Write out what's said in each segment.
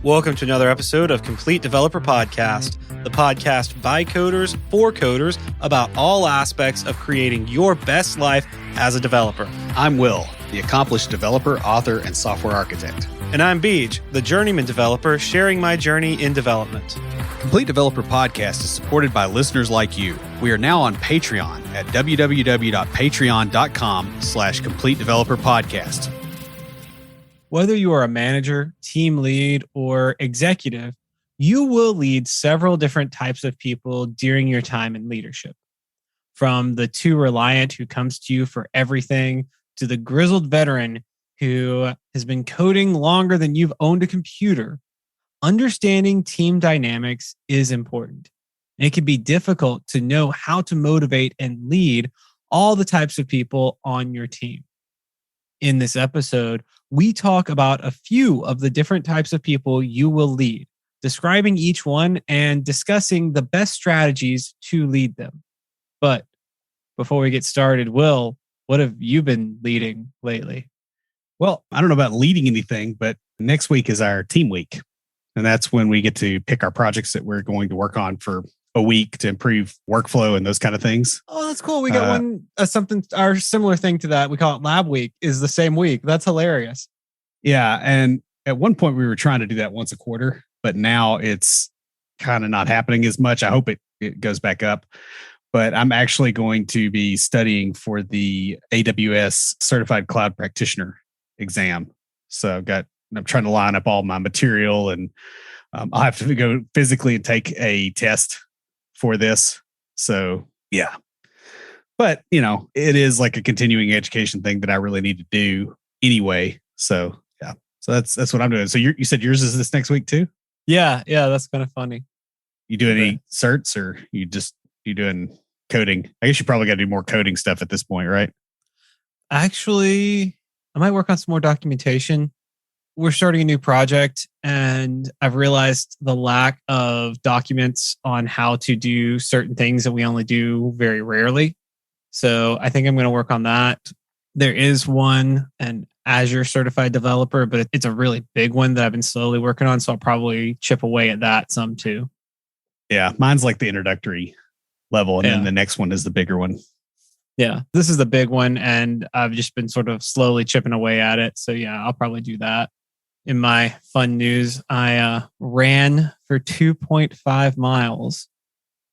Welcome to another episode of Complete Developer Podcast, the podcast by coders for coders about all aspects of creating your best life as a developer. I'm Will, the accomplished developer, author, and software architect. And I'm Beej, the journeyman developer sharing my journey in development. Complete Developer Podcast is supported by listeners like you. We are now on Patreon at www.patreon.com/Complete Developer Podcast. Whether you are a manager, team lead, or executive, you will lead several different types of people during your time in leadership. From the too reliant who comes to you for everything, to the grizzled veteran who has been coding longer than you've owned a computer, understanding team dynamics is important. It can be difficult to know how to motivate and lead all the types of people on your team. In this episode, we talk about a few of the different types of people you will lead, describing each one and discussing the best strategies to lead them. But before we get started, Will, what have you been leading lately? Well, I don't know about leading anything, but next week is our team week. And that's when we get to pick our projects that we're going to work on for a week to improve workflow and those kind of things. Oh, that's cool. We got our similar thing to that. We call it Lab Week is the same week. That's hilarious. Yeah. And at one point we were trying to do that once a quarter, but now it's kind of not happening as much. I hope it goes back up. But I'm actually going to be studying for the AWS Certified Cloud Practitioner exam. So I'm trying to line up all my material, and I'll have to go physically and take a test for this. So yeah, but it is like a continuing education thing that I really need to do anyway. So yeah, so that's what I'm doing. So you said yours is this next week too? Yeah, that's kind of funny. You do any certs, or you doing coding? I guess you probably got to do more coding stuff at this point, right? Actually, I might work on some more documentation. We're starting a new project, and I've realized the lack of documents on how to do certain things that we only do very rarely. So I think I'm going to work on that. There is an Azure certified developer, but it's a really big one that I've been slowly working on. So I'll probably chip away at that some too. Yeah, mine's like the introductory level, and then the next one is the bigger one. Yeah, this is the big one, and I've just been sort of slowly chipping away at it. So yeah, I'll probably do that. In my fun news, I ran for 2.5 miles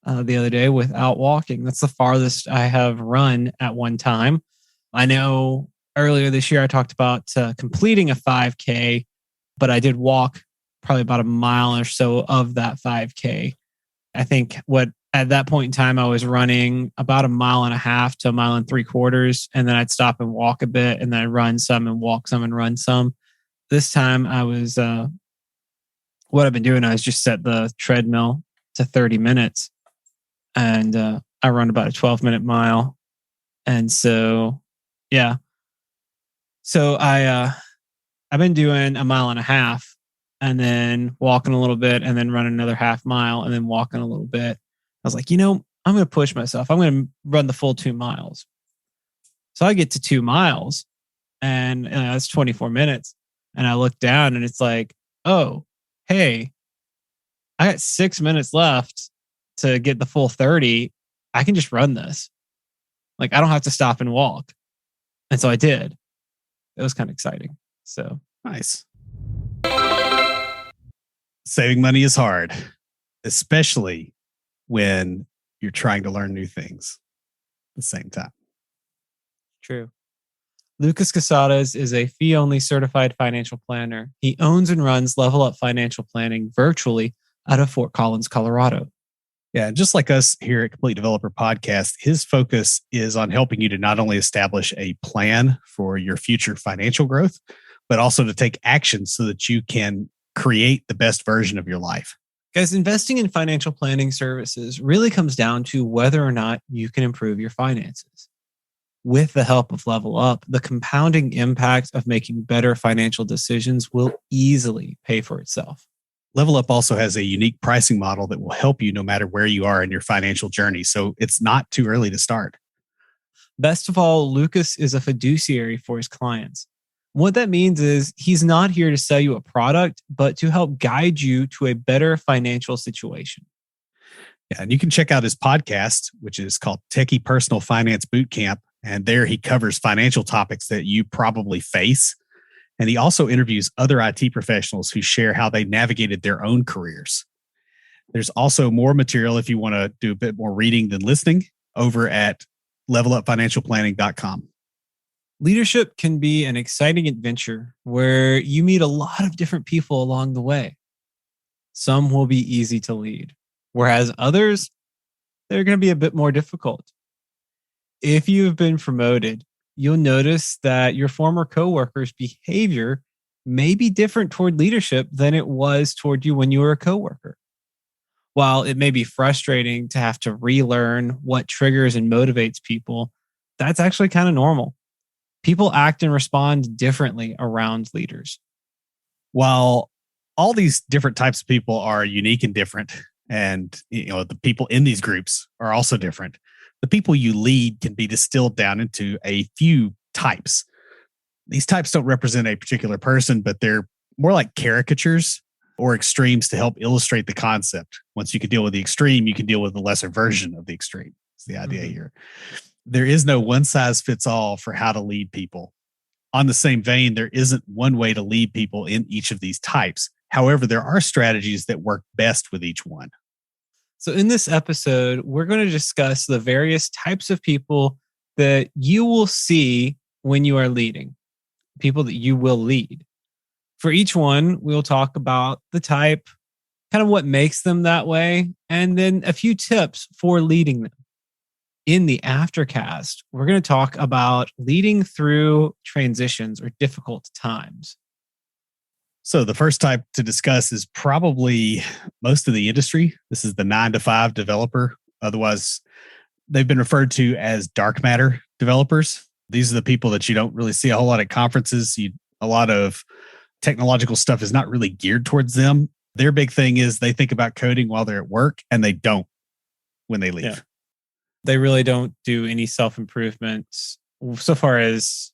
the other day without walking. That's the farthest I have run at one time. I know earlier this year I talked about completing a 5K, but I did walk probably about a mile or so of that 5K. I think at that point in time, I was running about 1.5 miles to 1.75 miles, and then I'd stop and walk a bit, and then I'd run some and walk some and run some. This time I was, what I've been doing, I was just set the treadmill to 30 minutes, and I run about a 12-minute mile. And so, yeah. So I've been doing 1.5 miles and then walking a little bit and then running another 0.5 mile and then walking a little bit. I was like, I'm going to push myself. I'm going to run the full 2 miles. So I get to 2 miles, and that's 24 minutes. And I look down and it's like, oh, hey, I got 6 minutes left to get the full 30. I can just run this. Like, I don't have to stop and walk. And so I did. It was kind of exciting. So nice. Saving money is hard, especially when you're trying to learn new things at the same time. True. Lucas Casadas is a fee-only certified financial planner. He owns and runs Level Up Financial Planning virtually out of Fort Collins, Colorado. Yeah, just like us here at Complete Developer Podcast, his focus is on helping you to not only establish a plan for your future financial growth, but also to take action so that you can create the best version of your life. Guys, investing in financial planning services really comes down to whether or not you can improve your finances. With the help of Level Up, the compounding impact of making better financial decisions will easily pay for itself. Level Up also has a unique pricing model that will help you no matter where you are in your financial journey. So it's not too early to start. Best of all, Lucas is a fiduciary for his clients. What that means is he's not here to sell you a product, but to help guide you to a better financial situation. Yeah, and you can check out his podcast, which is called Techie Personal Finance Bootcamp. And there he covers financial topics that you probably face. And he also interviews other IT professionals who share how they navigated their own careers. There's also more material if you want to do a bit more reading than listening over at levelupfinancialplanning.com. Leadership can be an exciting adventure where you meet a lot of different people along the way. Some will be easy to lead, whereas others, they're going to be a bit more difficult. If you've been promoted, you'll notice that your former coworker's behavior may be different toward leadership than it was toward you when you were a coworker. While it may be frustrating to have to relearn what triggers and motivates people, that's actually kind of normal. People act and respond differently around leaders. While all these different types of people are unique and different, and the people in these groups are also different, the people you lead can be distilled down into a few types. These types don't represent a particular person, but they're more like caricatures or extremes to help illustrate the concept. Once you can deal with the extreme, you can deal with the lesser version of the extreme. That's the idea here. There is no one size fits all for how to lead people. On the same vein, there isn't one way to lead people in each of these types. However, there are strategies that work best with each one. So in this episode, we're going to discuss the various types of people that you will see when you are leading, people that you will lead. For each one, we'll talk about the type, kind of what makes them that way, and then a few tips for leading them. In the aftercast, we're going to talk about leading through transitions or difficult times. So the first type to discuss is probably most of the industry. This is the 9-to-5 developer. Otherwise, they've been referred to as dark matter developers. These are the people that you don't really see a whole lot at conferences. A lot of technological stuff is not really geared towards them. Their big thing is they think about coding while they're at work, and they don't when they leave. Yeah. They really don't do any self-improvement so far as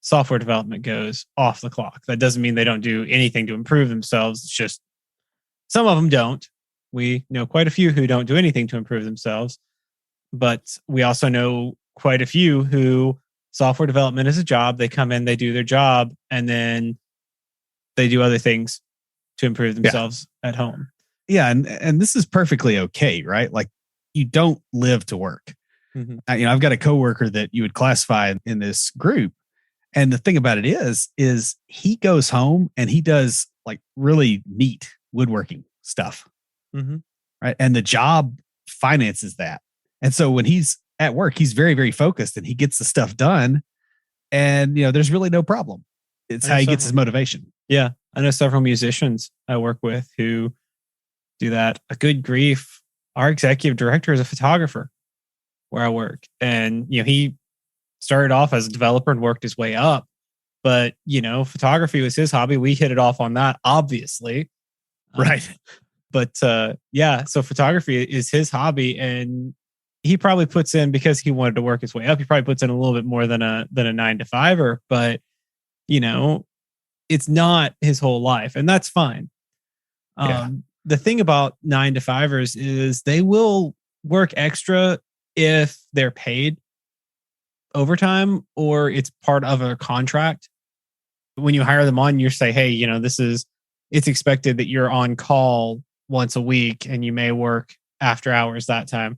software development goes off the clock. That doesn't mean they don't do anything to improve themselves. It's just some of them don't. We know quite a few who don't do anything to improve themselves, but we also know quite a few who software development is a job. They come in, they do their job, and then they do other things to improve themselves at home. Yeah, and this is perfectly okay, right? Like, you don't live to work. Mm-hmm. I've got a coworker that you would classify in this group. And the thing about it is he goes home and he does like really neat woodworking stuff. Mm-hmm. Right. And the job finances that. And so when he's at work, he's very, very focused and he gets the stuff done. And, there's really no problem. It's how he gets his motivation. Yeah. I know several musicians I work with who do that. A good grief. Our executive director is a photographer where I work. And, he started off as a developer and worked his way up. But, photography was his hobby. We hit it off on that, obviously. Right. But so photography is his hobby. And he probably puts in, because he wanted to work his way up, he probably puts in a little bit more than a 9-to-5er. But, it's not his whole life. And that's fine. The thing about 9-to-5ers is they will work extra if they're paid overtime or it's part of a contract. When you hire them on, you say, hey, it's expected that you're on call once a week and you may work after hours that time.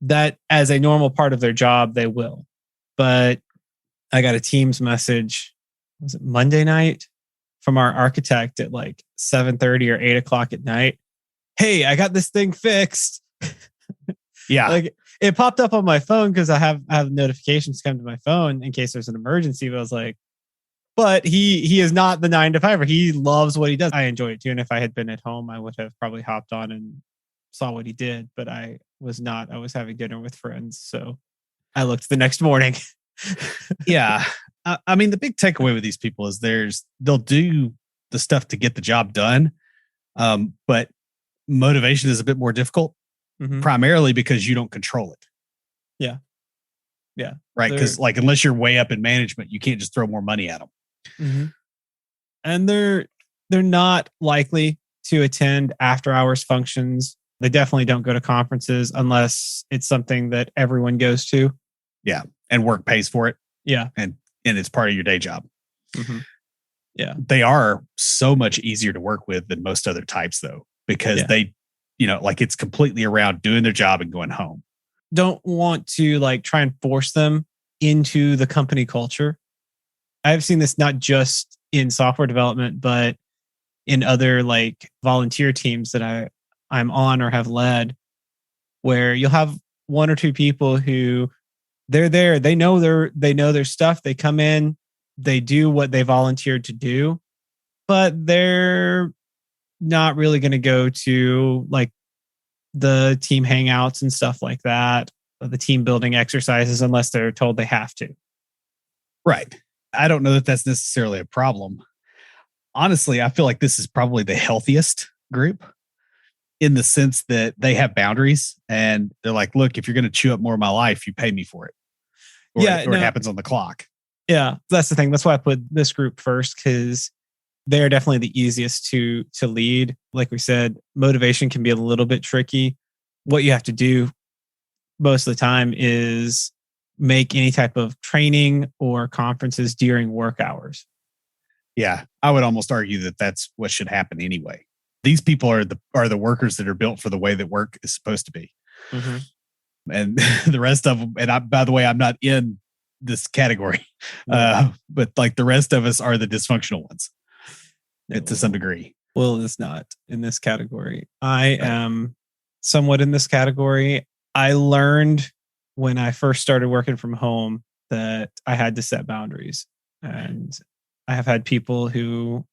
That as a normal part of their job, they will. But I got a Teams message, was it Monday night, from our architect at like 7:30 or 8 o'clock at night. Hey, I got this thing fixed. Yeah. Like, it popped up on my phone because I have notifications come to my phone in case there's an emergency. But I was like, but he is not the 9-to-5er. He loves what he does. I enjoy it too. And if I had been at home, I would have probably hopped on and saw what he did, but I was not. I was having dinner with friends. So I looked the next morning. Yeah. The big takeaway with these people is they'll do the stuff to get the job done. But motivation is a bit more difficult, primarily because you don't control it. Yeah. Yeah. Right. Because unless you're way up in management, you can't just throw more money at them. Mm-hmm. And they're not likely to attend after hours functions. They definitely don't go to conferences unless it's something that everyone goes to. Yeah. And work pays for it. Yeah. And it's part of your day job. Mm-hmm. Yeah. They are so much easier to work with than most other types, though, because they, like it's completely around doing their job and going home. Don't want to like try and force them into the company culture. I've seen this not just in software development, but in other like volunteer teams that I'm on or have led, where you'll have one or two people who they're there, they know their stuff. They come in, they do what they volunteered to do, but they're not really going to go to like the team hangouts and stuff like that, or the team building exercises unless they're told they have to. Right. I don't know that that's necessarily a problem. Honestly, I feel like this is probably the healthiest group in the sense that they have boundaries and they're like, look, if you're going to chew up more of my life, you pay me for it. Or it happens on the clock. Yeah, that's the thing. That's why I put this group first, because they're definitely the easiest to lead. Like we said, motivation can be a little bit tricky. What you have to do most of the time is make any type of training or conferences during work hours. Yeah, I would almost argue that that's what should happen anyway. These people are the workers that are built for the way that work is supposed to be. Mm-hmm. And the rest of them, and by the way, I'm not in this category, but like the rest of us are the dysfunctional ones to some degree. Will is not in this category. I am somewhat in this category. I learned when I first started working from home that I had to set boundaries. And I have had people who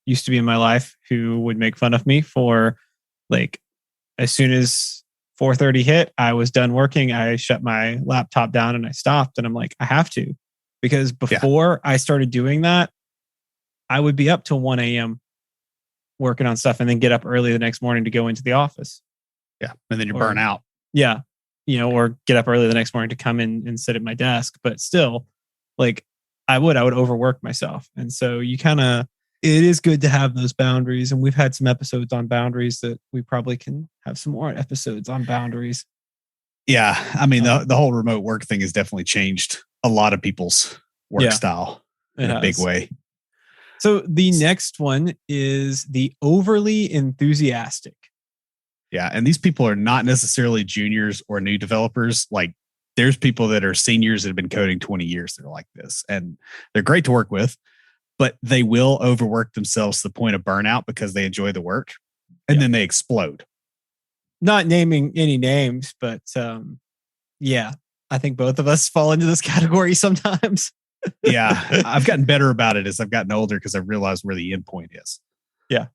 used to be in my life who would make fun of me for like, as soon as 4:30 hit, I was done working. I shut my laptop down and I stopped. And I'm like, I have to, because before I started doing that, I would be up till 1 a.m. working on stuff and then get up early the next morning to go into the office. Yeah. And then you burn out. Yeah. Or get up early the next morning to come in and sit at my desk. But still, like I would overwork myself. And so it is good to have those boundaries. And we've had some episodes on boundaries that we probably can have some more episodes on boundaries. Yeah. I mean, the whole remote work thing has definitely changed a lot of people's work style in a big way. So the next one is the overly enthusiastic. Yeah. And these people are not necessarily juniors or new developers. Like there's people that are seniors that have been coding 20 years that are like this. And they're great to work with, but they will overwork themselves to the point of burnout because they enjoy the work and then they explode. Not naming any names, but I think both of us fall into this category sometimes. Yeah. I've gotten better about it as I've gotten older because I've realized where the end point is. Yeah.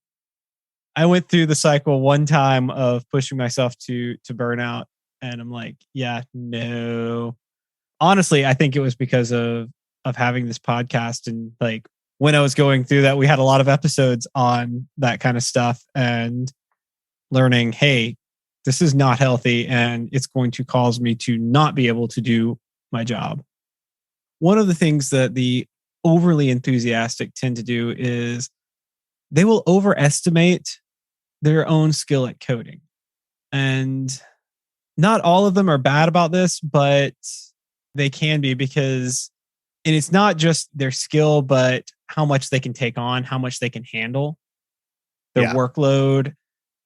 I went through the cycle one time of pushing myself to burnout, and I'm like, yeah, no. Honestly, I think it was because of having this podcast, and like when I was going through that, we had a lot of episodes on that kind of stuff and learning, hey, this is not healthy and it's going to cause me to not be able to do my job. One of the things that the overly enthusiastic tend to do is they will overestimate their own skill at coding. And not all of them are bad about this, but they can be because, and it's not just their skill, but how much they can take on, how much they can handle, their workload.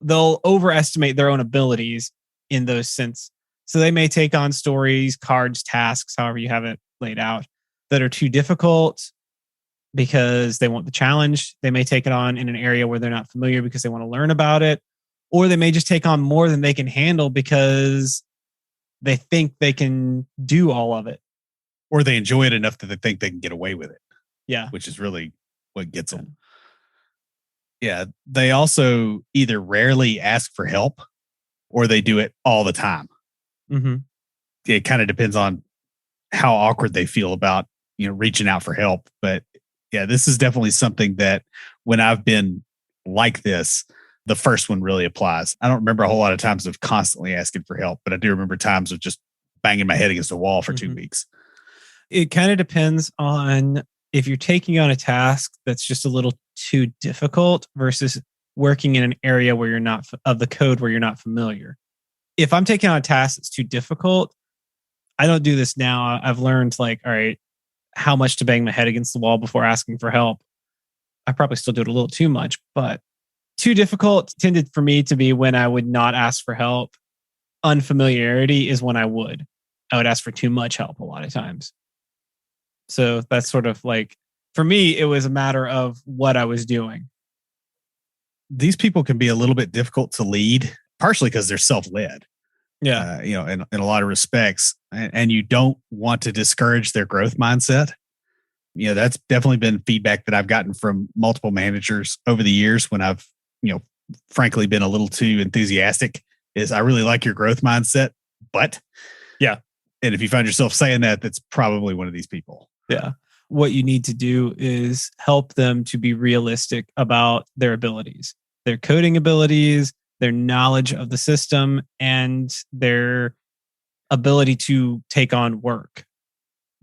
They'll overestimate their own abilities in those sense. So they may take on stories, cards, tasks, however you have it laid out, that are too difficult because they want the challenge. They may take it on in an area where they're not familiar because they want to learn about it. Or they may just take on more than they can handle because they think they can do all of it. Or they enjoy it enough that they think they can get away with it. Yeah. Which is really what gets them. Yeah. They also either rarely ask for help or they do it all the time. Mm-hmm. It kind of depends on how awkward they feel about, reaching out for help. But yeah, this is definitely something that when I've been like this, the first one really applies. I don't remember a whole lot of times of constantly asking for help, but I do remember times of just banging my head against a wall for 2 weeks. It kind of depends on if you're taking on a task that's just a little too difficult versus working in an area where you're not of the code where you're not familiar. If I'm taking on a task that's too difficult, I don't do this now. I've learned like, all right, how much to bang my head against the wall before asking for help. I probably still do it a little too much, but too difficult tended for me to be when I would not ask for help. Unfamiliarity is when I would ask for too much help a lot of times. So that's sort of like, for me, it was a matter of what I was doing. These people can be a little bit difficult to lead, partially because they're self-led. Yeah. In a lot of respects, and you don't want to discourage their growth mindset. That's definitely been feedback that I've gotten from multiple managers over the years when I've, frankly been a little too enthusiastic, is I really like your growth mindset, but yeah. And if you find yourself saying that, that's probably one of these people. Yeah. What you need to do is help them to be realistic about their abilities, their coding abilities, their knowledge of the system, and their ability to take on work.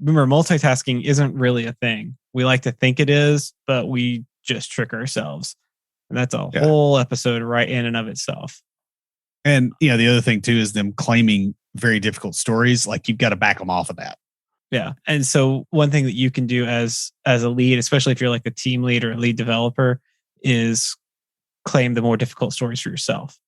Remember, multitasking isn't really a thing. We like to think it is, but we just trick ourselves. And that's a whole episode right in and of itself. And, the other thing too is them claiming very difficult stories. Like, you've got to back them off of that. Yeah. And so one thing that you can do as a lead, especially if you're like a team lead or a lead developer, is claim the more difficult stories for yourself.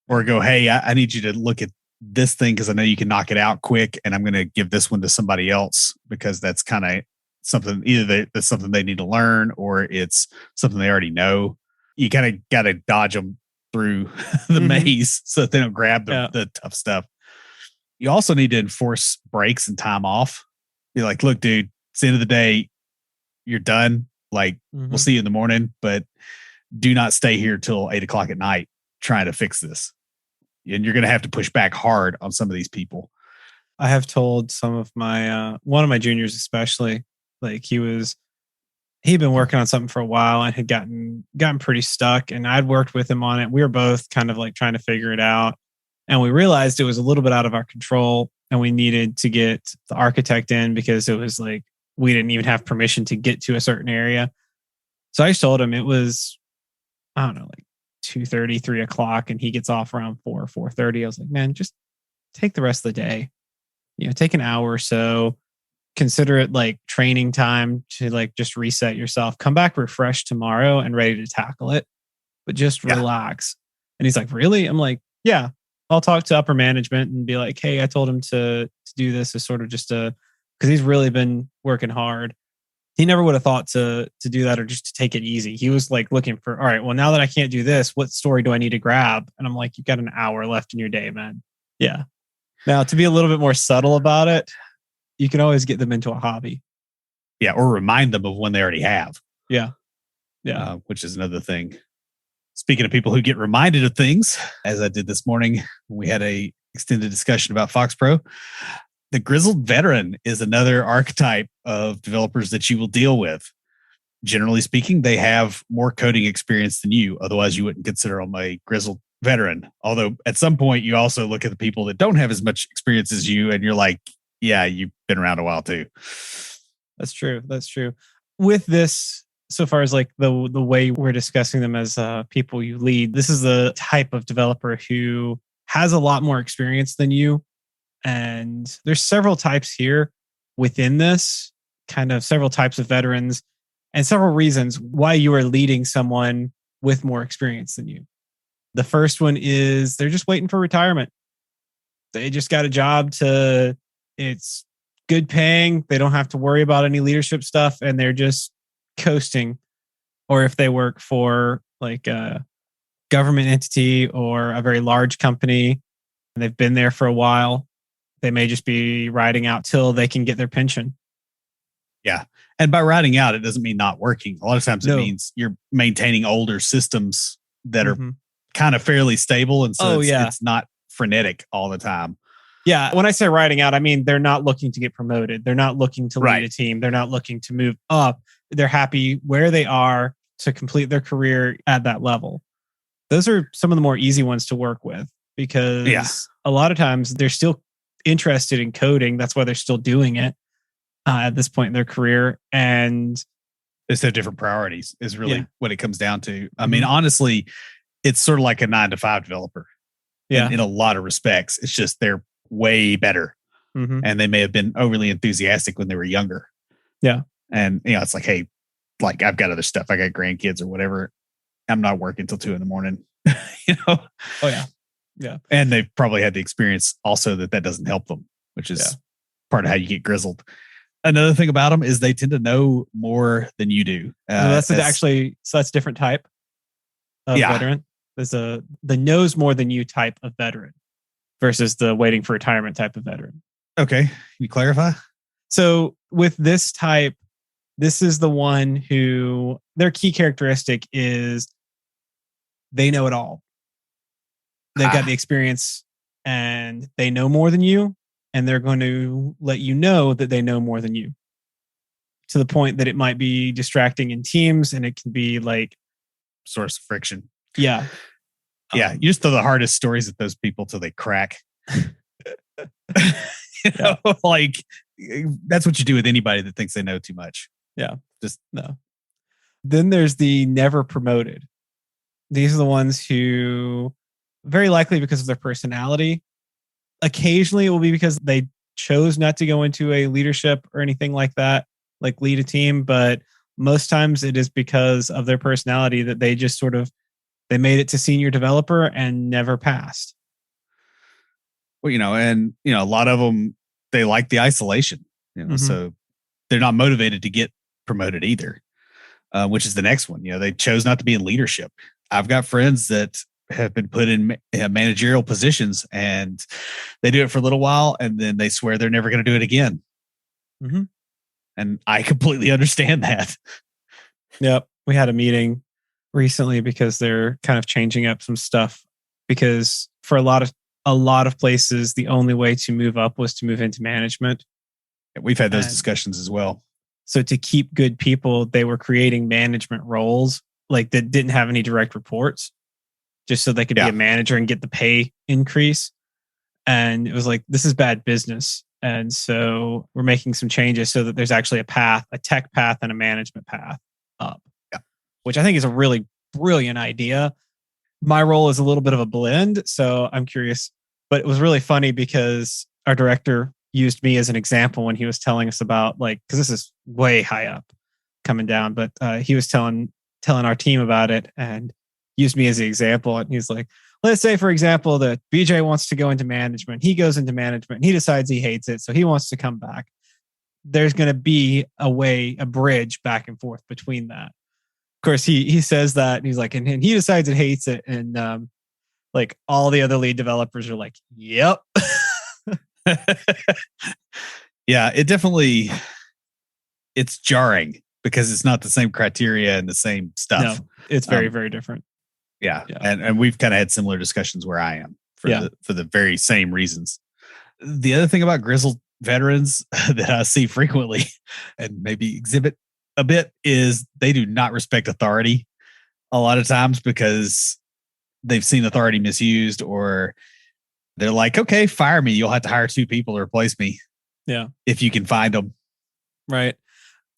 Or go, hey, I need you to look at this thing because I know you can knock it out quick, and I'm going to give this one to somebody else because that's kind of something, either that's something they need to learn or it's something they already know. You kind of got to dodge them through the maze so that they don't grab the tough stuff. You also need to enforce breaks and time off. Be like, look, dude, it's the end of the day. You're done. Like, we'll see you in the morning, but do not stay here till 8 o'clock at night trying to fix this. And you're going to have to push back hard on some of these people. I have told some of my, one of my juniors, especially, like he'd been working on something for a while and had gotten pretty stuck, and I'd worked with him on it. We were both kind of like trying to figure it out, and we realized it was a little bit out of our control, and we needed to get the architect in because it was like we didn't even have permission to get to a certain area. So I just told him it was, I don't know, like 2:30, 3 o'clock, and he gets off around 4:30. I was like, man, just take the rest of the day, take an hour or so, consider it like training time to like just reset yourself, come back refreshed tomorrow and ready to tackle it, but just relax. And he's like, really? I'm like, yeah, I'll talk to upper management and be like, hey, I told him to do this as sort of just because he's really been working hard. He never would have thought to do that or just to take it easy. He was like looking for, all right, well, now that I can't do this, what story do I need to grab? And I'm like, you've got an hour left in your day, man. Yeah. Now, to be a little bit more subtle about it, you can always get them into a hobby. Yeah. Or remind them of one they already have. Yeah. Yeah. Which is another thing. Speaking of people who get reminded of things, as I did this morning, we had a extended discussion about Fox Pro. The grizzled veteran is another archetype of developers that you will deal with. Generally speaking, they have more coding experience than you. Otherwise, you wouldn't consider them a grizzled veteran. Although at some point, you also look at the people that don't have as much experience as you, and you're like, yeah, you've been around a while too. That's true. That's true. With this, so far as like the way we're discussing them as people you lead, this is the type of developer who has a lot more experience than you. And there's several types here within this, kind of several types of veterans and several reasons why you are leading someone with more experience than you. The first one is they're just waiting for retirement. They just got a job it's good paying. They don't have to worry about any leadership stuff, and they're just coasting. Or if they work for like a government entity or a very large company and they've been there for a while, they may just be riding out till they can get their pension. Yeah. And by riding out, it doesn't mean not working. A lot of times it means you're maintaining older systems that are kind of fairly stable. And so it's not frenetic all the time. Yeah. When I say riding out, I mean, they're not looking to get promoted. They're not looking to lead a team. They're not looking to move up. They're happy where they are to complete their career at that level. Those are some of the more easy ones to work with because a lot of times they're still interested in coding. That's why they're still doing it. at this point in their career. And It's their different priorities is really what it comes down to. I Mm-hmm. mean, honestly, it's sort of like a 9-to-5 developer in a lot of respects. It's just they're way better. Mm-hmm. And they may have been overly enthusiastic when they were younger. Yeah. And, it's like, hey, like I've got other stuff. I got grandkids or whatever. I'm not working till 2 a.m. Oh, yeah. Yeah. And they've probably had the experience also that doesn't help them, which is part of how you get grizzled. Another thing about them is they tend to know more than you do. So that's a different type of veteran. There's the knows more than you type of veteran versus the waiting for retirement type of veteran. Okay. Can you clarify? So with this type, this is the one who their key characteristic is they know it all. They've got the experience and they know more than you, and they're going to let you know that they know more than you, to the point that it might be distracting in teams and it can be like source of friction. Yeah. Yeah. You just throw the hardest stories at those people till they crack. Like that's what you do with anybody that thinks they know too much. Yeah. Just no. Then there's the never promoted. These are the ones who very likely because of their personality. Occasionally it will be because they chose not to go into a leadership or anything like that, like lead a team. But most times it is because of their personality that they just they made it to senior developer and never passed. Well, a lot of them, they like the isolation, so they're not motivated to get promoted either, which is the next one. They chose not to be in leadership. I've got friends that have been put in managerial positions and they do it for a little while and then they swear they're never going to do it again. Mm-hmm. And I completely understand that. Yep. We had a meeting recently because they're kind of changing up some stuff, because for a lot of places, the only way to move up was to move into management. We've had those discussions as well. So to keep good people, they were creating management roles like that didn't have any direct reports, just so they could be a manager and get the pay increase. And it was like, this is bad business. And so we're making some changes so that there's actually a tech path and a management path up, which I think is a really brilliant idea. My role is a little bit of a blend, so I'm curious. But it was really funny because our director used me as an example when he was telling us about, because this is way high up coming down, but he was telling our team about it and used me as the example. And he's like, let's say, for example, that BJ wants to go into management. He goes into management and he decides he hates it, so he wants to come back. There's going to be a bridge back and forth between that. Of course, he says that, and he's like, and he decides it hates it, and all the other lead developers are like, "Yep." Yeah, it's jarring because it's not the same criteria and the same stuff. No, it's very, very different. Yeah. And we've kind of had similar discussions where I am for the very same reasons. The other thing about grizzled veterans that I see frequently and maybe exhibit a bit is they do not respect authority a lot of times because they've seen authority misused, or they're like, okay, fire me. You'll have to hire 2 people to replace me. Yeah. If you can find them. Right.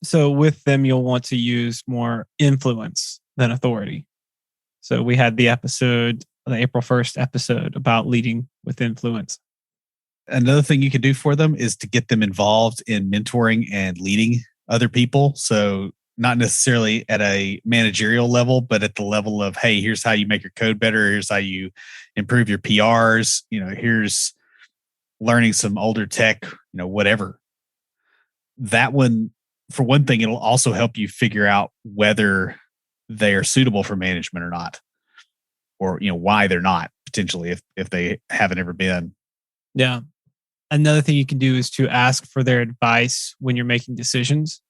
So with them, you'll want to use more influence than authority. So we had the April 1st episode about leading with influence. Another thing you can do for them is to get them involved in mentoring and leading other people. So not necessarily at a managerial level, but at the level of, hey, here's how you make your code better. Here's how you improve your PRs. Here's learning some older tech, whatever. That one, for one thing, it'll also help you figure out whether they are suitable for management or not, or, why they're not potentially if they haven't ever been. Yeah. Another thing you can do is to ask for their advice when you're making decisions.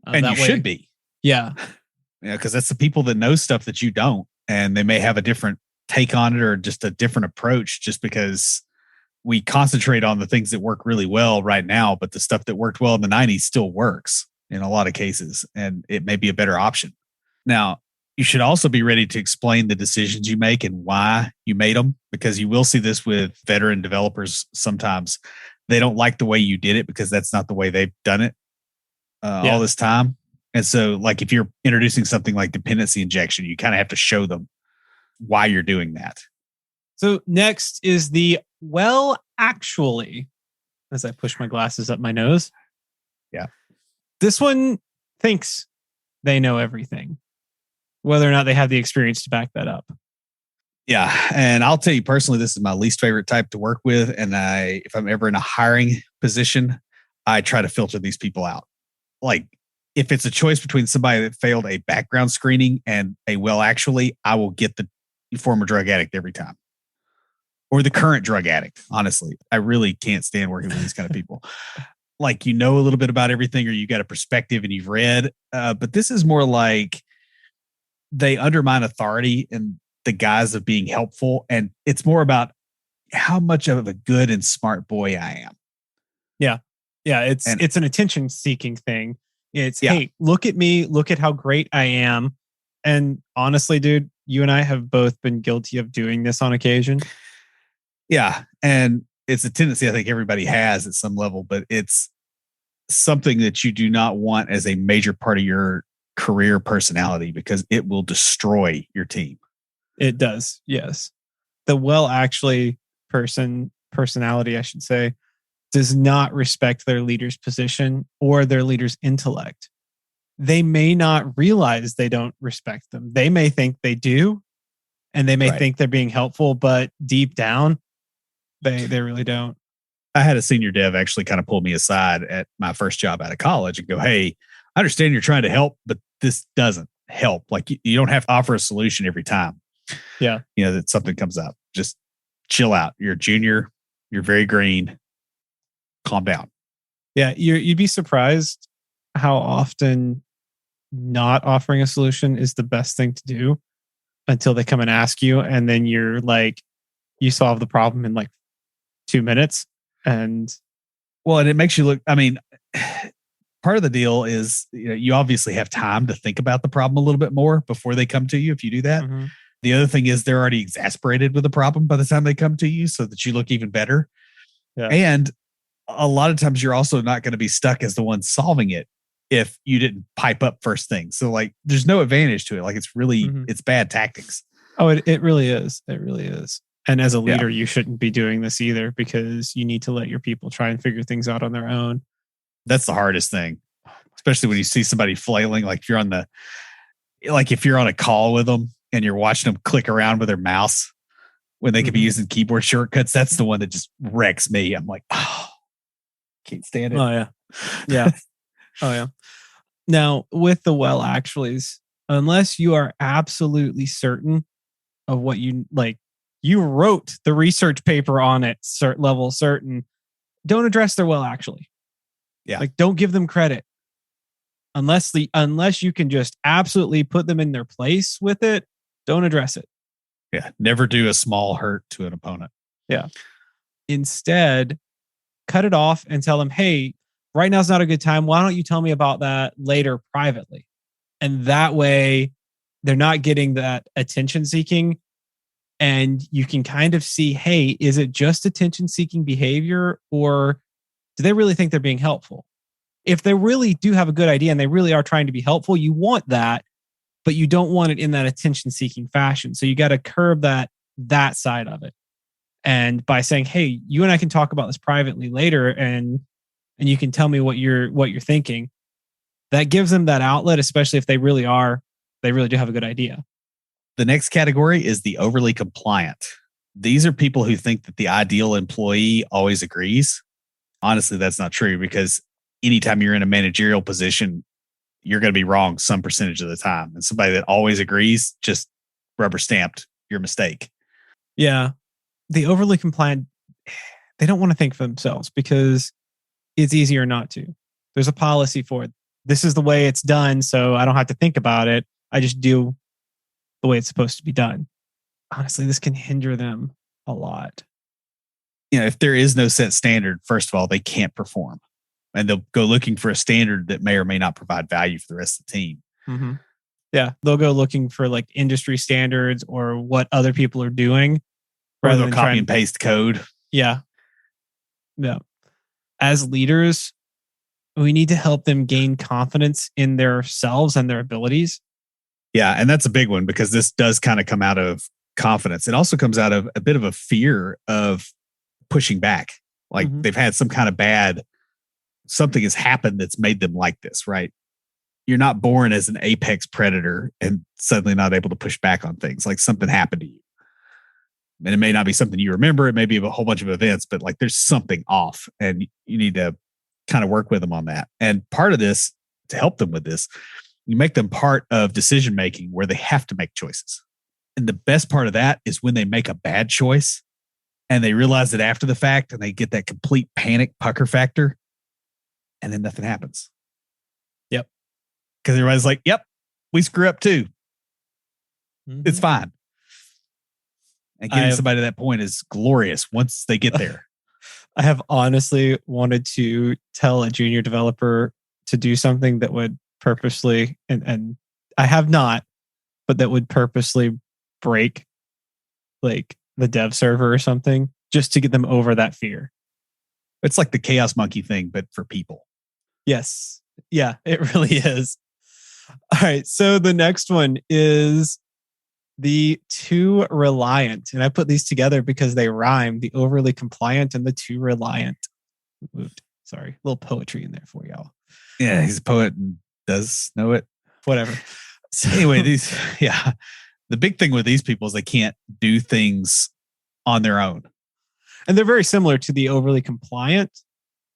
And you should be. Yeah. Yeah, because that's the people that know stuff that you don't, and they may have a different take on it or just a different approach, just because we concentrate on the things that work really well right now, but the stuff that worked well in the 90s still works in a lot of cases, and it may be a better option. Now, you should also be ready to explain the decisions you make and why you made them, because you will see this with veteran developers sometimes. they don't like the way you did it because that's not the way they've done it all this time. And so like if you're introducing something like dependency injection, you kind of have to show them why you're doing that. So next is the actually, as I push my glasses up my nose. Yeah. This one thinks they know everything, whether or not they have the experience to back that up. Yeah. And I'll tell you personally, this is my least favorite type to work with. And if I'm ever in a hiring position, I try to filter these people out. Like if it's a choice between somebody that failed a background screening and actually, I will get the former drug addict every time. Or the current drug addict, honestly. I really can't stand working with these kind of people. Like, you know a little bit about everything or you got a perspective and you've read. But this is more like they undermine authority in the guise of being helpful. And it's more about how much of a good and smart boy I am. Yeah. Yeah. It's an attention seeking thing. It's, hey, look at me. Look at how great I am. And honestly, dude, you and I have both been guilty of doing this on occasion. Yeah. And it's a tendency I think everybody has at some level, but it's something that you do not want as a major part of your career personality because it will destroy your team. It does. Yes. The actually personality, I should say, does not respect their leader's position or their leader's intellect. They may not realize they don't respect them. They may think they do, and they may think they're being helpful, but deep down, they really don't. I had a senior dev actually kind of pull me aside at my first job out of college and go, hey, I understand you're trying to help, but this doesn't help. Like you don't have to offer a solution every time. Yeah. You know, that something comes up. Just chill out. You're a junior. You're very green. Calm down. Yeah. You'd be surprised how often not offering a solution is the best thing to do until they come and ask you. And then you're like, you solve the problem in like 2 minutes. And it makes you look, I mean, part of the deal is, you obviously have time to think about the problem a little bit more before they come to you. If you do that, The other thing is they're already exasperated with the problem by the time they come to you so that you look even better. Yeah. And a lot of times you're also not going to be stuck as the one solving it if you didn't pipe up first thing. So like, there's no advantage to it. Like it's really, it's bad tactics. Oh, it really is. It really is. And as a leader, you shouldn't be doing this either because you need to let your people try and figure things out on their own. That's the hardest thing, especially when you see somebody flailing. Like if you're on a call with them and you're watching them click around with their mouse when they could be using keyboard shortcuts. That's the one that just wrecks me. I'm like, can't stand it. Oh yeah. Yeah. Oh yeah. Now with the actuallys, unless you are absolutely certain of what you like, you wrote the research paper on it, level certain, don't address their actually. Yeah. Like don't give them credit. Unless you can just absolutely put them in their place with it, don't address it. Yeah. Never do a small hurt to an opponent. Yeah. Instead, cut it off and tell them, hey, right now's not a good time. Why don't you tell me about that later privately? And that way they're not getting that attention seeking. And you can kind of see, hey, is it just attention seeking behavior or do they really think they're being helpful? If they really do have a good idea and they really are trying to be helpful, you want that, but you don't want it in that attention seeking fashion. So you got to curb that side of it. And by saying, hey, you and I can talk about this privately later and you can tell me what you're thinking, that gives them that outlet, especially if they really do have a good idea. The next category is the overly compliant. These are people who think that the ideal employee always agrees. Honestly, that's not true because anytime you're in a managerial position, you're going to be wrong some percentage of the time. And somebody that always agrees, just rubber stamped your mistake. Yeah. The overly compliant, they don't want to think for themselves because it's easier not to. There's a policy for it. This is the way it's done, so I don't have to think about it. I just do the way it's supposed to be done. Honestly, this can hinder them a lot. If there is no set standard, first of all, they can't perform. And they'll go looking for a standard that may or may not provide value for the rest of the team. Mm-hmm. Yeah, they'll go looking for like industry standards or what other people are doing. Or they'll copy and paste code. Yeah. Yeah. as leaders, we need to help them gain confidence in themselves and their abilities. Yeah. And that's a big one because this does kind of come out of confidence. It also comes out of a bit of a fear of pushing back. Like they've had some kind of something has happened that's made them like this, right? You're not born as an apex predator and suddenly not able to push back on things. Like something happened to you. And it may not be something you remember. It may be a whole bunch of events, but like there's something off and you need to kind of work with them on that. And part of this, to help them with this, you make them part of decision making where they have to make choices. And the best part of that is when they make a bad choice and they realize it after the fact and they get that complete panic pucker factor and then nothing happens. Yep. Because everybody's like, yep, we screw up too. It's fine. And getting somebody to that point is glorious once they get there. I have honestly wanted to tell a junior developer to do something that would purposely, and I have not, but that would purposely break like the dev server or something just to get them over that fear. It's like the chaos monkey thing, but for people. Yes. Yeah, it really is. All right. So the next one is the too reliant. And I put these together because they rhyme, the overly compliant and the too reliant. Sorry, a little poetry in there for y'all. Yeah, he's a poet and does know it. Whatever. So anyway, the big thing with these people is they can't do things on their own. And they're very similar to the overly compliant,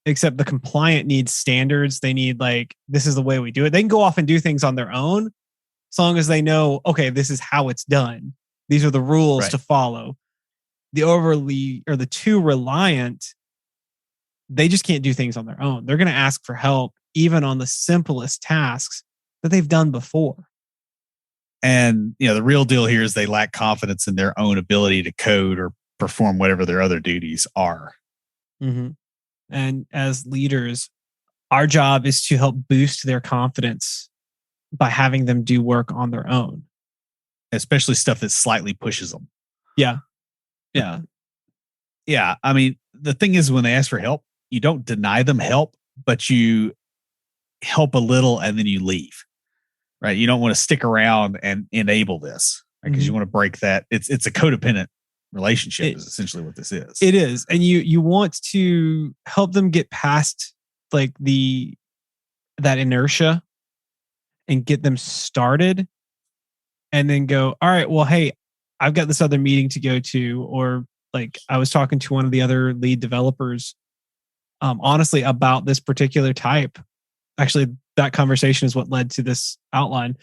except the compliant needs standards. They need like, this is the way we do it. They can go off and do things on their own as long as they know, okay, this is how it's done. These are the rules to follow. The overly or the too reliant, they just can't do things on their own. They're going to ask for help, even on the simplest tasks that they've done before. And, the real deal here is they lack confidence in their own ability to code or perform whatever their other duties are. And as leaders, our job is to help boost their confidence by having them do work on their own. Especially stuff that slightly pushes them. Yeah. I mean, the thing is when they ask for help, you don't deny them help, but you help a little and then you leave. Right? You don't want to stick around and enable this because you want to break that. It's a codependent relationship is essentially what this is. It is. And you want to help them get past like that inertia and get them started and then go, all right, well, hey, I've got this other meeting to go to. Or like I was talking to one of the other lead developers, honestly, about this particular type. Actually, that conversation is what led to this outline.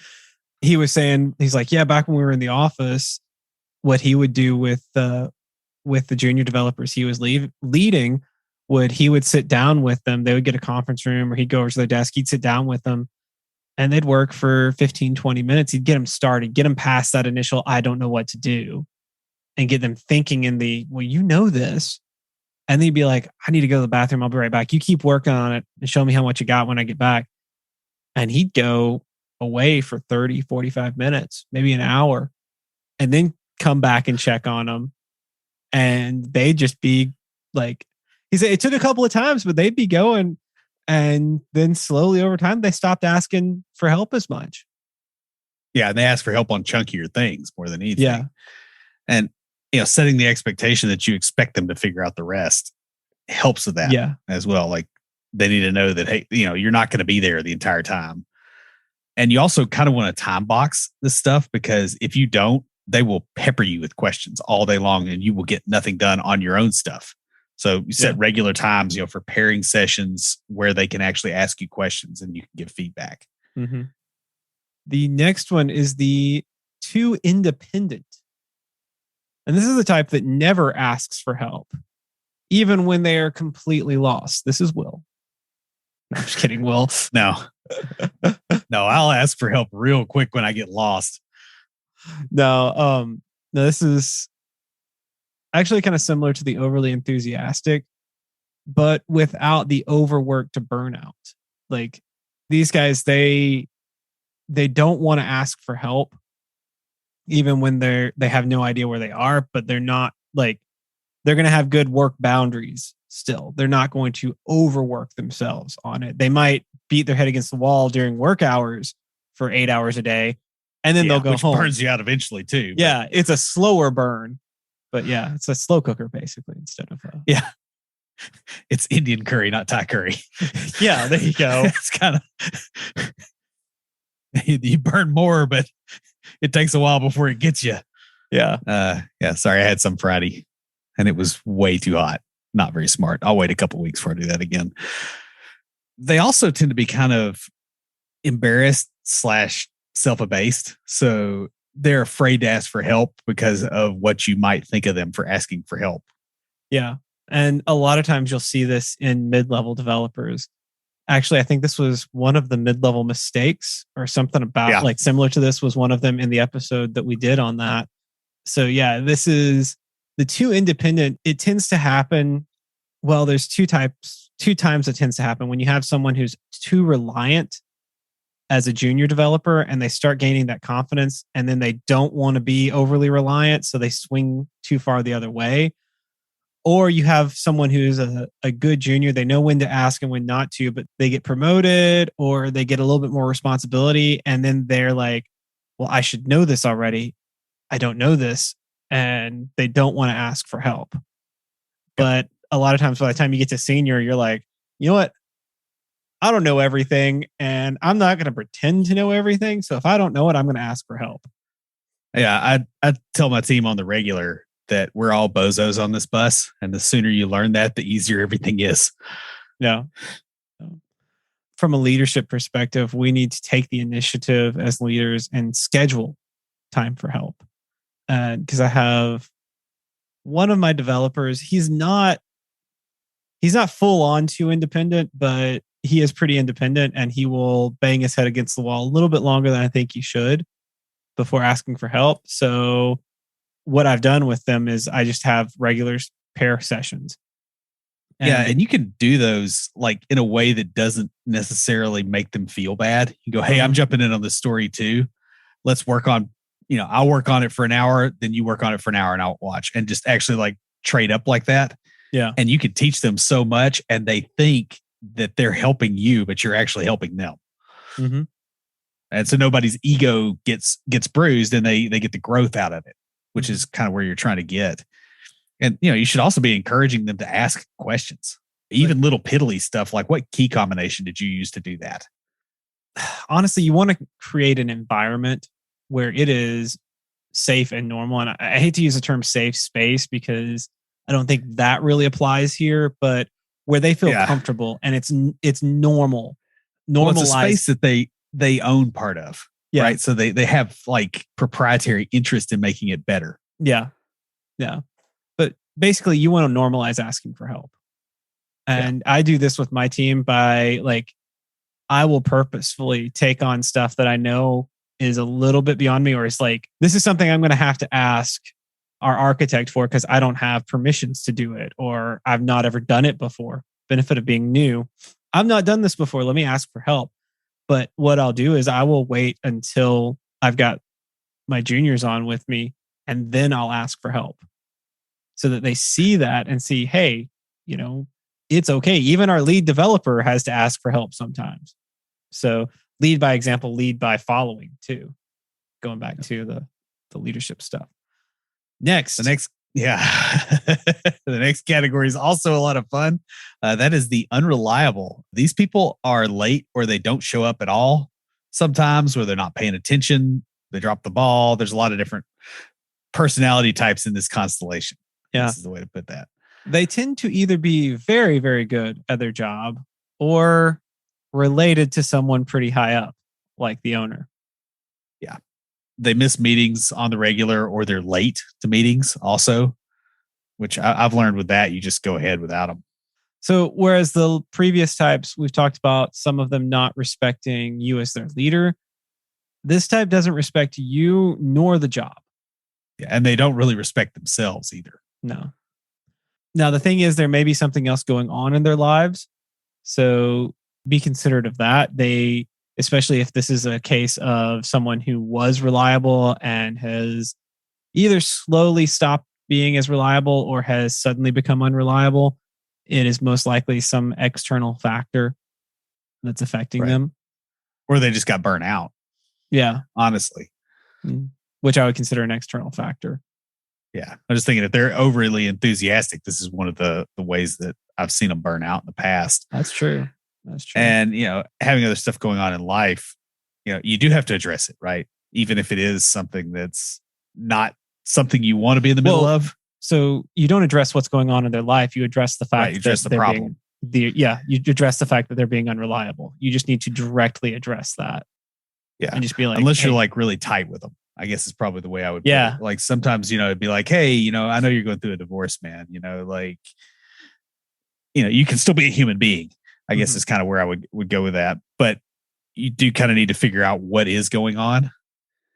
He was saying, he's like, yeah, back when we were in the office, what he would do with the junior developers he was leading, he would sit down with them. They would get a conference room or he'd go over to their desk. He'd sit down with them and they'd work for 15, 20 minutes. He'd get them started, get them past that initial, I don't know what to do, and get them thinking well, you know this. And they'd be like, I need to go to the bathroom. I'll be right back. You keep working on it and show me how much you got when I get back. And he'd go away for 30, 45 minutes, maybe an hour, and then come back and check on them. And they'd just be like, he said it took a couple of times, but they'd be going. And then slowly over time, they stopped asking for help as much. Yeah. And they ask for help on chunkier things more than anything. Yeah. And, setting the expectation that you expect them to figure out the rest helps with that as well. Like they need to know that, hey, you're not going to be there the entire time. And you also kind of want to time box this stuff because if you don't, they will pepper you with questions all day long and you will get nothing done on your own stuff. So you set regular times, for pairing sessions where they can actually ask you questions and you can give feedback. The next one is the too independent. And this is the type that never asks for help, even when they are completely lost. This is Will. No, I'm just kidding, Will. No, I'll ask for help real quick when I get lost. No, this is actually kind of similar to the overly enthusiastic, but without the overwork to burnout. Like these guys, they don't want to ask for help, even when they have no idea where they are, but they're not like, they're going to have good work boundaries. still. They're not going to overwork themselves on it. They might beat their head against the wall during work hours for 8 hours a day, and then they'll go which home. Burns you out eventually too. Yeah, it's a slower burn, but yeah, it's a slow cooker basically instead of yeah. It's Indian curry, not Thai curry. Yeah, there you go. It's kind of you burn more, but it takes a while before it gets you. Yeah. Yeah. Sorry, I had some Friday, and it was way too hot. Not very smart. I'll wait a couple weeks before I do that again. They also tend to be kind of embarrassed / self-abased, so they're afraid to ask for help because of what you might think of them for asking for help. Yeah. And a lot of times you'll see this in mid-level developers. Actually, I think this was one of the mid-level mistakes or something about like similar to this was one of them in the episode that we did on that. So yeah, this is the too independent. It tends to happen. Well, there's two times it tends to happen when you have someone who's too reliant as a junior developer and they start gaining that confidence and then they don't want to be overly reliant. So they swing too far the other way. Or you have someone who's a good junior. They know when to ask and when not to, but they get promoted or they get a little bit more responsibility. And then they're like, well, I should know this already. I don't know this. And they don't want to ask for help. But a lot of times by the time you get to senior, you're like, you know what? I don't know everything and I'm not going to pretend to know everything. So if I don't know it, I'm going to ask for help. Yeah. I tell my team on the regular that we're all bozos on this bus. And the sooner you learn that, the easier everything is. Yeah. From a leadership perspective, we need to take the initiative as leaders and schedule time for help. Because I have one of my developers, he's not full on too independent, but he is pretty independent and he will bang his head against the wall a little bit longer than I think he should before asking for help. So what I've done with them is I just have regular pair sessions. And you can do those like in a way that doesn't necessarily make them feel bad. You go, hey, I'm jumping in on this story too. Let's work on, I'll work on it for an hour, then you work on it for an hour and I'll watch and just actually like trade up like that. Yeah. And you can teach them so much and they think that they're helping you, but you're actually helping them. Mm-hmm. And so nobody's ego gets bruised and they get the growth out of it, which is kind of where you're trying to get. And, you should also be encouraging them to ask questions, even little piddly stuff like what key combination did you use to do that? Honestly, you want to create an environment where it is safe and normal. And I hate to use the term safe space because I don't think that really applies here, but where they feel comfortable and it's normal. Normalized. Well, it's a space that they own part of, right? So they have like proprietary interest in making it better. Yeah. Yeah. But basically you want to normalize asking for help. And I do this with my team by like, I will purposefully take on stuff that I know is a little bit beyond me, or it's like, this is something I'm going to have to ask our architect for because I don't have permissions to do it, or I've not ever done it before. Benefit of being new. I've not done this before. Let me ask for help. But what I'll do is I will wait until I've got my juniors on with me, and then I'll ask for help so that they see that and see, hey, it's okay. Even our lead developer has to ask for help sometimes. So lead by example, lead by following too. Going back to the leadership stuff. The next category is also a lot of fun. That is the unreliable. These people are late or they don't show up at all. Sometimes where they're not paying attention, they drop the ball. There's a lot of different personality types in this constellation. Yeah. This is the way to put that. They tend to either be very, very good at their job or related to someone pretty high up, like the owner. Yeah. They miss meetings on the regular or they're late to meetings also, which I've learned with that. You just go ahead without them. So whereas the previous types, we've talked about some of them not respecting you as their leader. This type doesn't respect you nor the job. Yeah, and they don't really respect themselves either. No. Now, the thing is, there may be something else going on in their lives. So be considerate of that. Especially if this is a case of someone who was reliable and has either slowly stopped being as reliable or has suddenly become unreliable. it is most likely some external factor that's affecting them. Or they just got burnt out. Yeah. Honestly. Which I would consider an external factor. Yeah. I'm just thinking if they're overly enthusiastic, this is one of the ways that I've seen them burn out in the past. That's true. And, having other stuff going on in life, you do have to address it, right? Even if it is something that's not something you want to be in the middle of. So you don't address what's going on in their life. You address the fact you address the problem. You address the fact that they're being unreliable. You just need to directly address that. Yeah. And just be like, unless you're like really tight with them, I guess is probably the way I would put it. Like sometimes, it'd be like, hey, I know you're going through a divorce, man. You can still be a human being, I guess is kind of where I would go with that. But you do kind of need to figure out what is going on.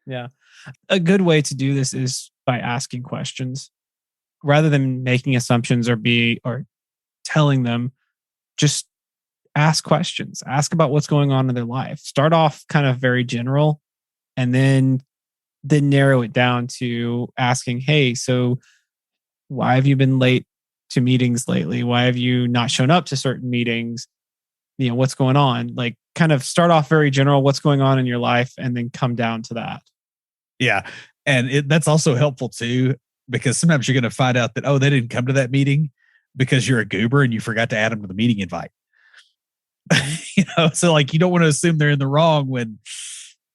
Yeah. A good way to do this is by asking questions rather than making assumptions or telling them. Just ask questions. Ask about what's going on in their life. Start off kind of very general and then narrow it down to asking, hey, so why have you been late to meetings lately? Why have you not shown up to certain meetings? What's going on? Like kind of start off very general, what's going on in your life, and then come down to that. Yeah. And that's also helpful too, because sometimes you're going to find out that, they didn't come to that meeting because you're a goober and you forgot to add them to the meeting invite. So like you don't want to assume they're in the wrong when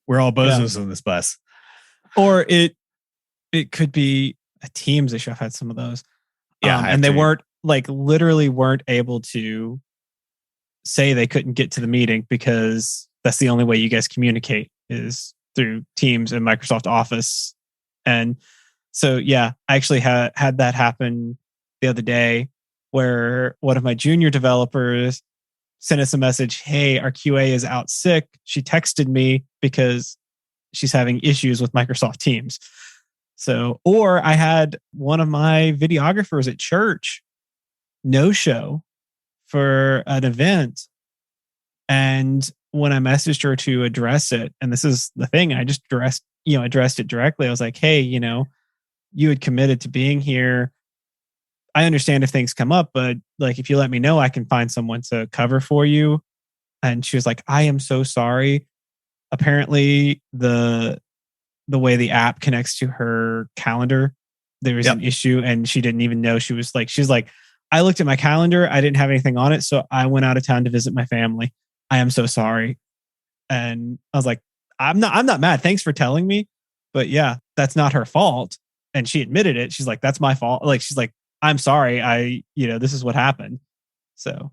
we're all bozos on this bus. Or it could be a Teams issue. I've had some of those. Yeah. And they weren't literally weren't able to say they couldn't get to the meeting because that's the only way you guys communicate is through Teams and Microsoft Office. And so, I actually had that happen the other day where one of my junior developers sent us a message, hey, our QA is out sick. She texted me because she's having issues with Microsoft Teams. So, or I had one of my videographers at church no show for an event. And when I messaged her to address it, and this is the thing, I just addressed it directly. I was like, hey, you had committed to being here. I understand if things come up, but if you let me know, I can find someone to cover for you. And she was like, I am so sorry. Apparently the way the app connects to her calendar, there was an issue and she didn't even know. She's like, I looked at my calendar. I didn't have anything on it. So I went out of town to visit my family. I am so sorry. And I was like, I'm not mad. Thanks for telling me. But that's not her fault. And she admitted it. She's like, that's my fault. She's like, I'm sorry. This is what happened. So,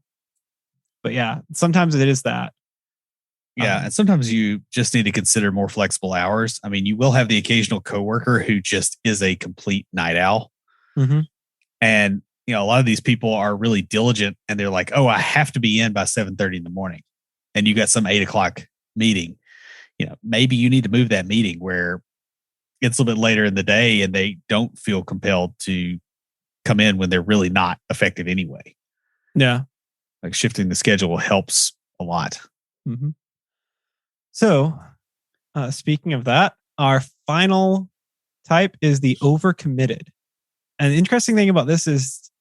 but sometimes it is that. Yeah. And sometimes you just need to consider more flexible hours. I mean, you will have the occasional coworker who just is a complete night owl. Mm-hmm. And, a lot of these people are really diligent and they're like, I have to be in by 7:30 in the morning. And you got some 8:00 meeting. Maybe you need to move that meeting where it's a little bit later in the day and they don't feel compelled to come in when they're really not effective anyway. Yeah. Like shifting the schedule helps a lot. Mm-hmm. So, speaking of that, our final type is the overcommitted. And the interesting thing about this is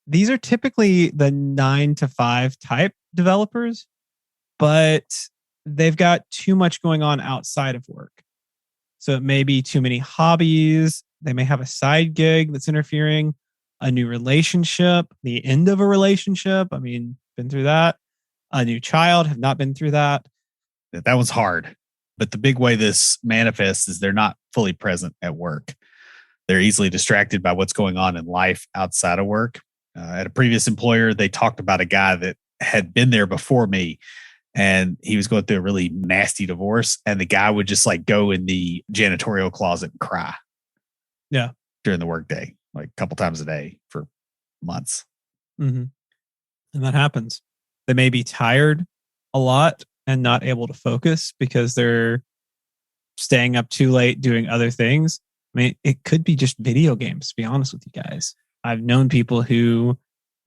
these are typically the 9 to 5 type developers, but they've got too much going on outside of work. So it may be too many hobbies. They may have a side gig that's interfering, a new relationship, the end of a relationship. I mean, been through that. A new child, have not been through that. That one's hard. But the big way this manifests is they're not fully present at work. They're easily distracted by what's going on in life outside of work. At a previous employer, they talked about a guy that had been there before me, and he was going through a really nasty divorce. And the guy would just go in the janitorial closet and cry. Yeah. During the workday, a couple times a day for months. Mm-hmm. And that happens. They may be tired a lot and not able to focus because they're staying up too late doing other things. I mean, it could be just video games, to be honest with you guys. I've known people who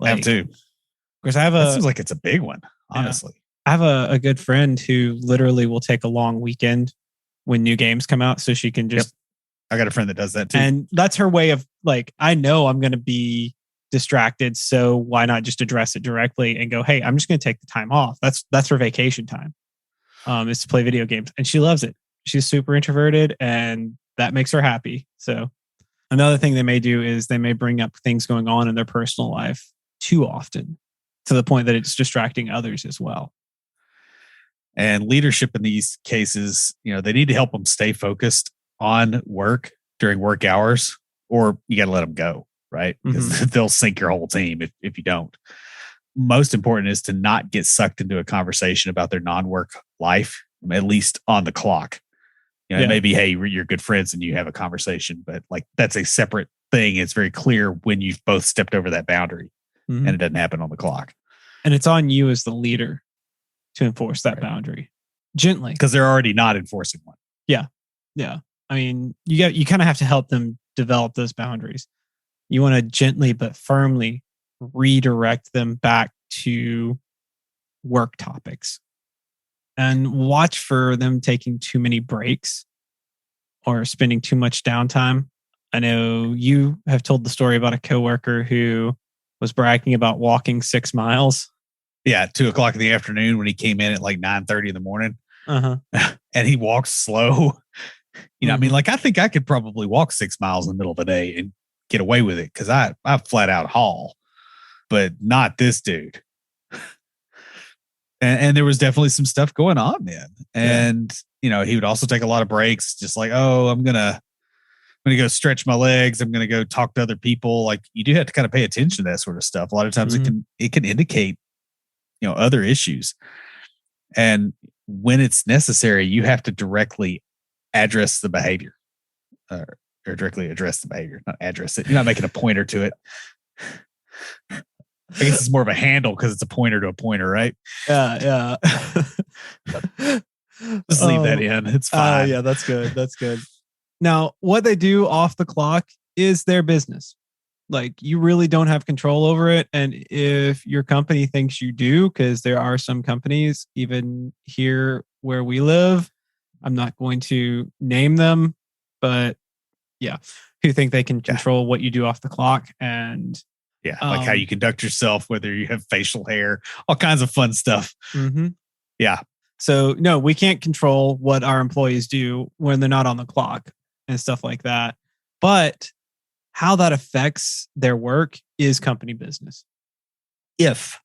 have too. Of course, that seems like it's a big one, honestly. I have a good friend who literally will take a long weekend when new games come out so she can just... I got a friend that does that too. And that's her way of I know I'm going to be distracted. So why not just address it directly and go, hey, I'm just going to take the time off. That's her vacation time. Is to play video games. And she loves it. She's super introverted and that makes her happy. So another thing they may do is they may bring up things going on in their personal life too often to the point that it's distracting others as well. And leadership in these cases, they need to help them stay focused on work during work hours, or you got to let them go, right? Because they'll sink your whole team if you don't. Most important is to not get sucked into a conversation about their non-work life, at least on the clock. Maybe, hey, you're good friends and you have a conversation, but like that's a separate thing. It's very clear when you've both stepped over that boundary and it doesn't happen on the clock. And it's on you as the leader to enforce that boundary gently, because they're already not enforcing one. Yeah. I mean, you kind of have to help them develop those boundaries. You want to gently but firmly redirect them back to work topics, and watch for them taking too many breaks or spending too much downtime. I know you have told the story about a coworker who was bragging about walking 6 miles. Yeah, 2:00 in the afternoon when he came in at like 9:30 in the morning. And he walks slow. I mean, like I think I could probably walk 6 miles in the middle of the day and get away with it because I flat out haul, but not this dude. And there was definitely some stuff going on then. And, he would also take a lot of breaks, just like, oh, I'm going to go stretch my legs. I'm going to go talk to other people. Like you do have to kind of pay attention to that sort of stuff. A lot of times it can indicate, other issues. And when it's necessary, you have to directly address the behavior or directly address the behavior, not address it. You're not making a pointer to it. I guess it's more of a handle because it's a pointer to a pointer, right? Yeah. Just leave that in. It's fine. Yeah, that's good. That's good. Now, what they do off the clock is their business. Like you really don't have control over it. And if your company thinks you do, because there are some companies, even here where we live, I'm not going to name them, but yeah, who think they can control what you do off the clock. And like how you conduct yourself, whether you have facial hair, all kinds of fun stuff. Yeah. So no, we can't control what our employees do when they're not on the clock and stuff like that. But how that affects their work is company business. If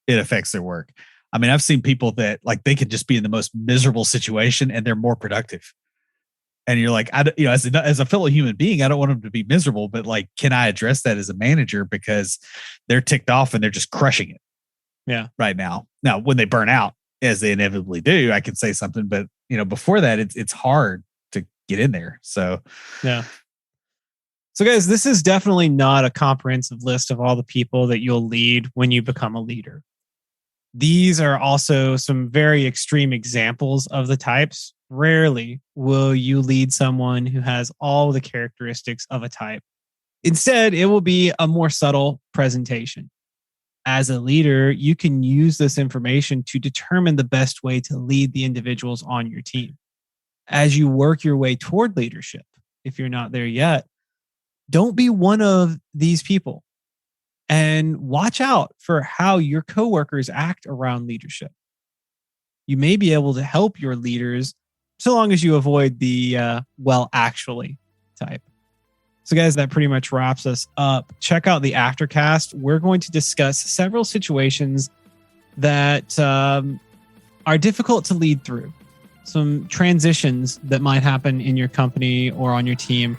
it affects their work. I mean, I've seen people that like they could just be in the most miserable situation and they're more productive. And you're like, as a fellow human being, I don't want them to be miserable, but like, can I address that as a manager because they're ticked off and they're just crushing it? Yeah. Right now. Now, when they burn out, as they inevitably do, I can say something, but before that, it's hard to get in there. So, yeah. So guys, this is definitely not a comprehensive list of all the people that you'll lead when you become a leader. These are also some very extreme examples of the types. Rarely will you lead someone who has all the characteristics of a type. Instead, it will be a more subtle presentation. As a leader, you can use this information to determine the best way to lead the individuals on your team. As you work your way toward leadership, if you're not there yet, don't be one of these people. And watch out for how your coworkers act around leadership. You may be able to help your leaders so long as you avoid the actually type. So guys, that pretty much wraps us up. Check out the Aftercast. We're going to discuss several situations that are difficult to lead through. Some transitions that might happen in your company or on your team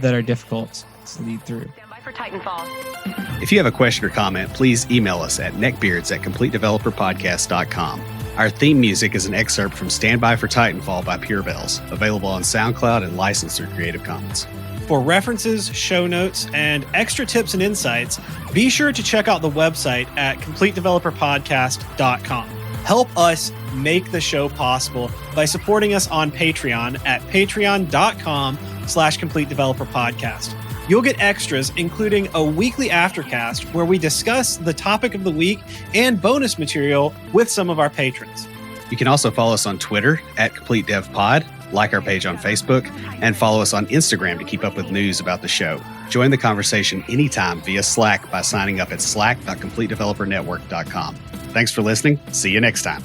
that are difficult to lead through. For Titanfall. If you have a question or comment, please email us at neckbeards@completedeveloperpodcast.com. Our theme music is an excerpt from Stand By for Titanfall by Pure Bells, available on SoundCloud and licensed through Creative Commons. For references, show notes, and extra tips and insights, be sure to check out the website at completedeveloperpodcast.com. Help us make the show possible by supporting us on Patreon at patreon.com/completedeveloperpodcast. You'll get extras, including a weekly Aftercast where we discuss the topic of the week and bonus material with some of our patrons. You can also follow us on Twitter at CompleteDevPod like our page on Facebook, and follow us on Instagram to keep up with news about the show. Join the conversation anytime via Slack by signing up at slack.completedevelopernetwork.com. Thanks for listening. See you next time.